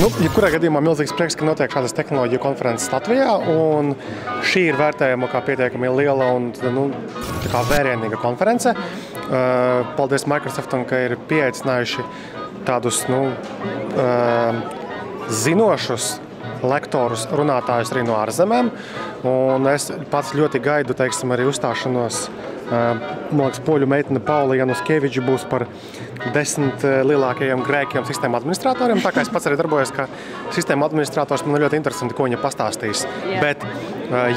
Jebkurā gadījumā milzīgs prieks, ka notiek šādas tehnoloģiju konferences Latvijā, un šī ir vērtējama kā pietiekami liela un tā kā vērienīga konference. Paldies Microsoftam, ka ir pieaicinājuši tādus zinošus lektorus, runātājus arī no ārzemēm, un es pats ļoti gaidu, teiksim, arī uzstāšanos. Man liekas, poļu meitene Paula Januskeviča būs par 10 lielākajiem grēkiem sistēmu administratoriem. Tā kā es pats arī darbojos kā sistēmu administrators, man ir ļoti interesanti, ko viņa pastāstīs. Yeah. Bet,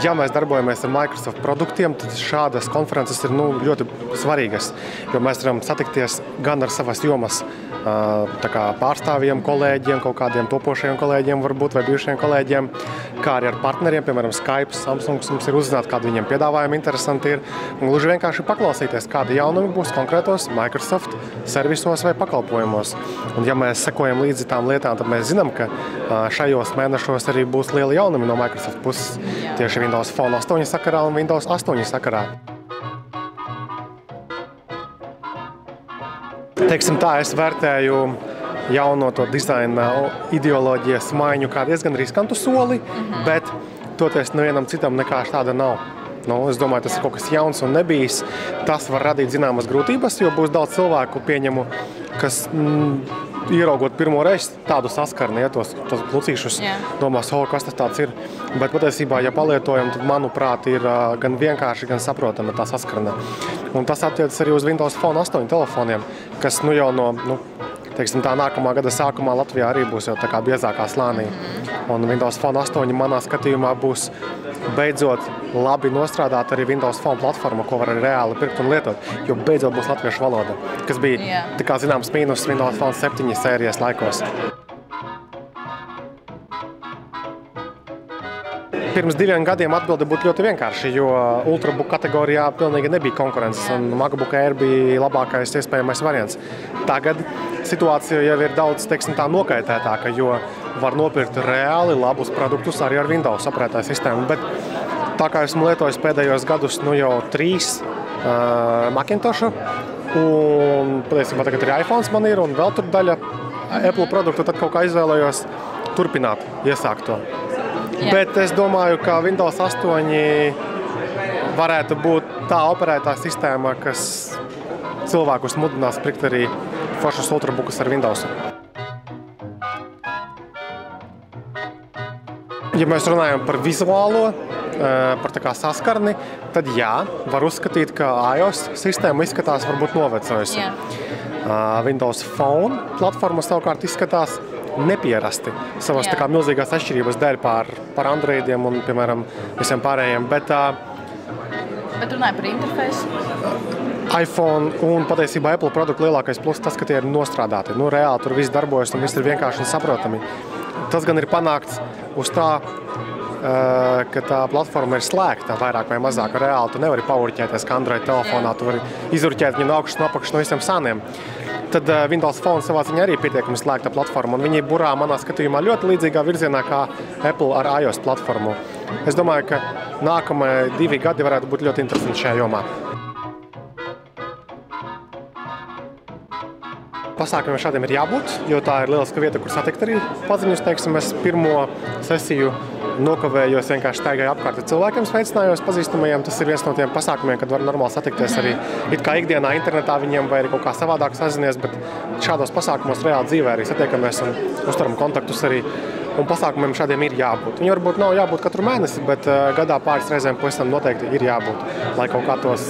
ja mēs darbojamies ar Microsoft produktiem, tad šādas konferences ir ļoti svarīgas, jo mēs varam satikties gan ar savas jomas tā kā pārstāvjiem, kolēģiem, kaut kādiem topošajiem kolēģiem, varbūt, vai bijušajiem kolēģiem, kā arī ar partneriem, piemēram, Skype, Samsung, mums ir uzzināt, kādi viņiem piedāvājumi interesanti ir, un gluži vienkārši paklausīties, kādi jaunumi būs konkrētos Microsoft servisos vai pakalpojumos. Un ja mēs sekojam līdzi tām lietām, tad mēs zinām, ka šajos mēnešos arī būs lieli jaunumi no Microsoft puses, tieši Windows Phone 8 sakarā un Windows 8 sakarā. Teiksim tā, es vērtēju jauno to dizaina ideoloģijas maiņu kā diezgan riskantu soli, bet toties nevienam citam nekā tāda nav. Es domāju, tas ir kaut kas jauns un nebijis. Tas var radīt zināmas grūtības, jo būs daudz cilvēku pieņemu, kas ieraugot pirmo reizi tādu saskarni, tos klucīšus, domās, kas tas tāds ir. Bet patiesībā, ja palietojam, tad, manuprāt, ir gan vienkārši, gan saprotama tā saskarne. Un tas attiecas arī uz Windows Phone 8 telefoniem, kas jau no teiksim, tā nākamā gada sākumā Latvijā arī būs jau tā kā biezākā slānī. Un Windows Phone 8 manā skatījumā būs beidzot labi nostrādāt arī Windows Phone platforma, ko var arī reāli pirkt un lietot, jo beidzot būs latviešu valoda, kas bija, tā kā zināms, mīnus Windows Phone 7 sērijas laikos. Pirms 2 gadiem atbilde būtu ļoti vienkārši, jo Ultrabook kategorijā pilnīgi nebija konkurences, un MacBook Air bija labākais iespējamais variants. Tagad situācija jau ir daudz, teiksim, tā nokaitētāka, jo var nopirkt reāli labus produktus arī ar Windows operētāju sistēmu, bet tā kā esmu lietojis pēdējos gadus jau 3 Macintoshu, un patiesībā tagad arī iPhones man ir, un vēl tur daļa Apple produktu, tad kaut kā izvēlējos turpināt iesākt to. Bet es domāju, ka Windows 8 varētu būt tā operētā sistēma, kas cilvēkus mudinās pirkt arī foršus ultrabookus ar Windows. Ja mēs runājam par vizuālo, par tā kā saskarni, tad jā, var uzskatīt, ka iOS sistēma izskatās varbūt novecojusi. Windows Phone platforma savukārt izskatās nepierasti savas tā kā milzīgās atšķirības dēļ par Androidiem un, piemēram, visiem pārējiem. Bet runāja par interfeisu? iPhone un patiesībā Apple produktu lielākais plus tas, ka tie ir nostrādāti. Reāli tur viss darbojas un viss ir vienkārši un saprotami. Tas gan ir panākts uz tā, ka tā platforma ir slēgta vairāk vai mazāk. Reāli tu nevari paurķēties kā Android telefonā, tu vari izurķēt viņu no augšas un apakšas no visiem sāniem. Tad Windows Phone savā ziņā arī pietiekami slēgta platforma, un viņi burā manā skatījumā ļoti līdzīgā virzienā kā Apple ar iOS platformu. Es domāju, ka nākamie 2 gadi varētu būt ļoti interesanti šajā jomā. Pasākumiem šādiem ir jābūt, jo tā ir lieliska vieta, kur satikt arī paziņus. Teiksim, es pirmo sesiju nokavējos, vienkārši staigāju apkārt cilvēkiem, sveicinājos pazīstamajiem. Tas ir viens no tiem pasākumiem, kad var normāli satikties arī it kā ikdienā internetā viņiem vai arī kaut kā savādāk sazinies, bet šādos pasākumos reāli dzīvē arī satiekamies un uztaram kontaktus arī. Un pasākumiem šādiem ir jābūt. Viņi varbūt nav jābūt katru mēnesi, bet gadā pāris reizēm pavisam noteikti ir jābūt, lai kaut kā tos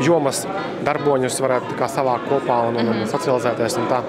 jomas darboņus varētu savākt kopā un socializēties un tā.